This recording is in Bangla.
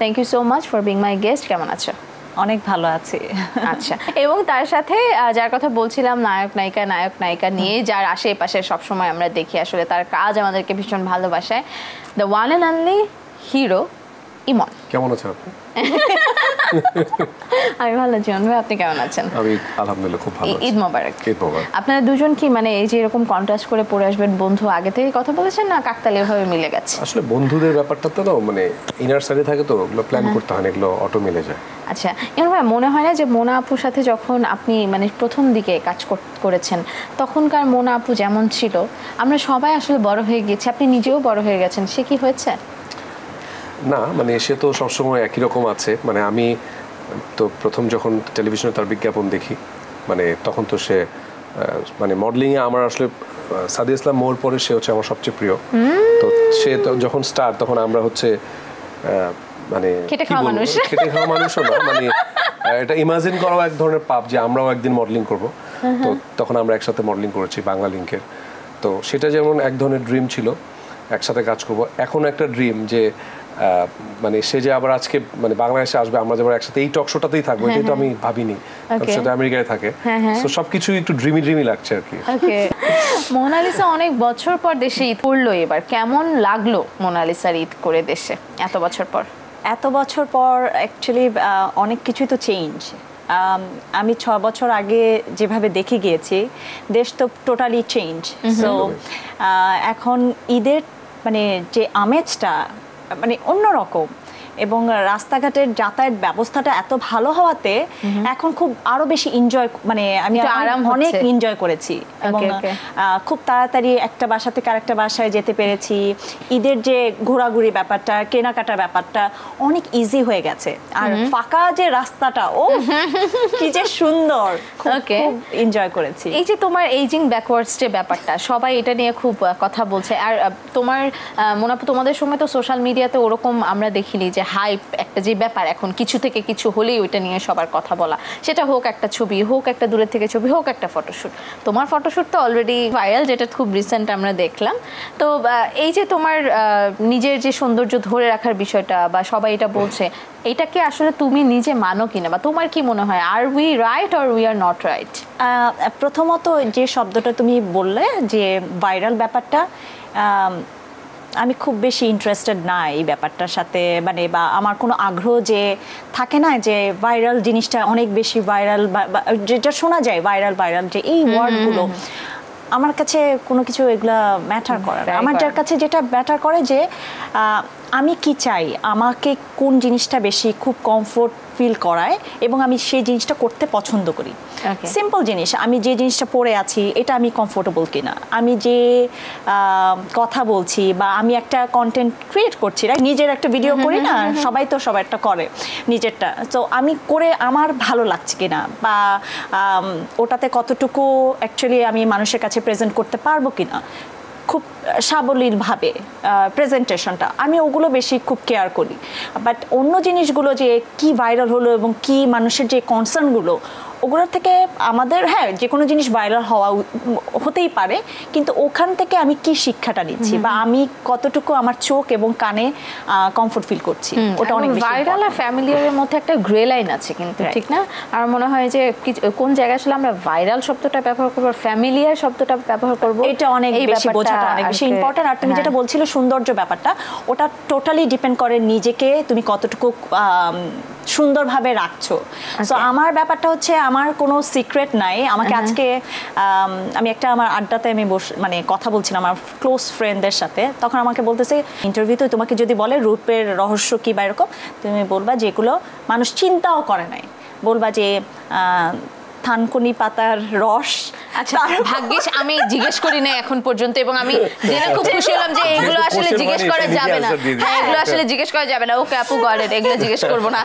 Thank you so much for being my guest. কেমন আছো? অনেক ভালো আছি। আচ্ছা, এবং তার সাথে যার কথা বলছিলাম, নায়ক নায়িকা নিয়ে যার আশেপাশে সবসময় আমরা দেখি, আসলে তার কাজ আমাদেরকে ভীষণ ভালোবাসায়, the one and only hero Emon. কেমন আছেন আপনি? আমি ভালো আছি। ভাই, আপনি কেমন আছেন? আমি আলহামদুলিল্লাহ খুব ভালো আছি। ঈদ মোবারক। ঈদ মোবারক। আপনারা দুজন কি মানে এই যে এরকম কন্ট্রাস্ট করে পড়ে আসবেন, বন্ধু আগে থেকে কথা বলেছেন না কাকতালীয় ভাবে মিলে গেছে? আসলে বন্ধুদের ব্যাপারটা তো মানে ইনার সাইডে থাকে, তো ওগুলো প্ল্যান করতে হয় না, এগুলো অটো মিলে যায়। আচ্ছা, ইমন ভাই, মনে হয় না যে মোনা আপুর সাথে যখন আপনি মানে প্রথম দিকে কাজ করেছেন, তখনকার মোনা আপু যেমন ছিল, আমরা সবাই আসলে বড় হয়ে গেছি, আপনি নিজেও বড় হয়ে গেছেন, সে কি হয়েছে? না, মানে সে তো সবসময় একই রকম আছে। মানে আমি তো প্রথম যখন টেলিভিশনে তার বিজ্ঞাপন দেখি, মানে তখন তো সে মানে মডেলিংয়ে আমার আসলে সাদিয়া ইসলাম মোর পরে সে হচ্ছে আমার সবচেয়ে প্রিয়। তো সে তো যখন স্টার, তখন আমরা হচ্ছে মানে খেটে খাওয়া মানুষও না, মানে এটা ইমাজিন করাও এক ধরনের পাপ যে আমরাও একদিন মডেলিং করব। তো তখন আমরা একসাথে মডেলিং করেছি বাংলা লিঙ্কের। তো সেটা যেমন এক ধরনের ড্রিম ছিল, একসাথে কাজ করব। এখন একটা ড্রিম যে মানে সে যে আবার আজকে মানে বাংলাদেশে আসবে, আমরা যেমন একসাথে এই টক শোটাতেই থাকবো, এটাই তো আমি ভাবিনি। সে তো আমেরিকায় থাকে, তো সবকিছু একটু ড্রিমি লাগছে আর কি। মোনালিসা অনেক বছর পর দেশে ঈদ করলো, এবার কেমন লাগলো মোনালিসার ঈদ করে দেশে এত বছর পর? এত বছর পর অ্যাকচুয়ালি অনেক কিছুই তো চেঞ্জ। আমি 6 বছর আগে যেভাবে দেখে গিয়েছি, দেশ তো টোটালি চেঞ্জ। সো এখন ঈদের মানে যে আমেজটা মানে অন্যরকম, এবং রাস্তাঘাটের যাতায়াত ব্যবস্থাটা এত ভালো হওয়াতে এখন খুব আরো বেশি এনজয়, মানে আমি অনেক এনজয় করেছি, এবং খুব তাড়াতাড়ি একটা বাসা থেকে আরেকটা বাসায় যেতে পেরেছি। ঈদের যে ঘোরাঘুরি ব্যাপারটা, কেনাকাটার ব্যাপারটা অনেক ইজি হয়ে গেছে। আর ফাঁকা যে রাস্তাটা, ও কি যে সুন্দর, খুব এনজয় করেছি। এই যে তোমার এইজিং ব্যাকওয়ার্ডস যে ব্যাপারটা, সবাই এটা নিয়ে খুব কথা বলছে। আর তোমার মোনাপু, তোমাদের সময় তো সোশ্যাল মিডিয়াতে ওরকম আমরা দেখিনি যে হাইপ একটা যে ব্যাপার, এখন কিছু থেকে কিছু হলেই ওইটা নিয়ে সবার কথা বলা, সেটা হোক একটা ছবি, হোক একটা দূরের থেকে ছবি, হোক একটা ফটোশ্যুট। তোমার ফটোশ্যুট তো অলরেডি ভাইরাল, যেটা খুব রিসেন্ট আমরা দেখলাম। তো এই যে তোমার নিজের যে সৌন্দর্য ধরে রাখার বিষয়টা, বা সবাই এটা বলছে, এটাকে আসলে তুমি নিজে মানো কিনা, বা তোমার কি মনে হয়, are we right or we are not right? প্রথমত যে শব্দটা তুমি বললে যে ভাইরাল ব্যাপারটা, আমি খুব বেশি ইন্টারেস্টেড না এই ব্যাপারটার সাথে, মানে বা আমার কোনো আগ্রহ যে থাকে না যে ভাইরাল জিনিসটা অনেক বেশি ভাইরাল, যেটা শোনা যায় ভাইরাল যে এই ওয়ার্ডগুলো, আমার কাছে কোনো কিছু এগুলা ম্যাটার করে না। আমার যার কাছে যেটা ম্যাটার করে যে আমি কি চাই, আমাকে কোন জিনিসটা বেশি খুব কমফোর্ট ফিল করায়, এবং আমি সেই জিনিসটা করতে পছন্দ করি। সিম্পল জিনিস, আমি যে জিনিসটা পরে আছি এটা আমি কমফোর্টেবল কিনা, আমি যে কথা বলছি, বা আমি একটা কন্টেন্ট ক্রিয়েট করছি, নিজের একটা ভিডিও করি না, সবাই তো সবারটা করে নিজেরটা, তো আমি করে আমার ভালো লাগছে কিনা, বা ওটাতে কতটুকু অ্যাকচুয়ালি আমি মানুষের কাছে প্রেজেন্ট করতে পারবো কিনা, খুব সাবলীলভাবে প্রেজেন্টেশনটা, আমি ওগুলো বেশি খুব কেয়ার করি। বাট অন্য জিনিসগুলো যে কি ভাইরাল হলো এবং কি মানুষের যে কনসার্নগুলো, ওগুলোর থেকে আমাদের, হ্যাঁ, যে কোনো জিনিস ভাইরাল হতেই পারে, কিন্তু ওখান থেকে আমি কি শিক্ষাটা নিচ্ছি, বা আমি কতটুকু আমার চোখ এবং কানে কমফোর্ট ফিল করছি, ওটা অনেক বেশি। ভাইরাল আর ফ্যামিলিয়ারের মধ্যে একটা গ্রে লাইন আছে কিন্তু, ঠিক না? আর মনে হয় যে কোন জায়গায় আসলে আমরা ভাইরাল শব্দটা ব্যবহার করবো, ফ্যামিলিয়ার শব্দটা ব্যবহার করবো, এটা অনেক বেশি বোঝাটা অনেক বেশি ইম্পর্টেন্ট। আর তুমি যেটা বলছিলে সৌন্দর্য ব্যাপারটা, ওটা টোটালি ডিপেন্ড করে নিজেকে তুমি কতটুকু সুন্দরভাবে রাখছো। সো আমার ব্যাপারটা হচ্ছে, আমার কোনো সিক্রেট নাই। আমাকে আজকে আমি একটা আমার আড্ডাতে আমি মানে কথা বলছিলাম আমার ক্লোজ ফ্রেন্ডদের সাথে, তখন আমাকে বলতেছে ইন্টারভিউতে তোমাকে যদি বলে রূপের রহস্য কি বা এরকম, তুমি বলবা যেগুলো মানুষ চিন্তাও করে নাই, বলবা যে থানকুনি পাতার রস। আচ্ছা, ভাগ্যিস আমি জিজ্ঞেস করি না এখন পর্যন্ত, এবং আমি জেনে খুব খুশি হলাম যে এগুলো আসলে জিজ্ঞেস করা যাবে না। এগুলো আসলে জিজ্ঞেস করা যাবে না। ওকে আপু, গট ইট, এগুলো জিজ্ঞেস করবো না।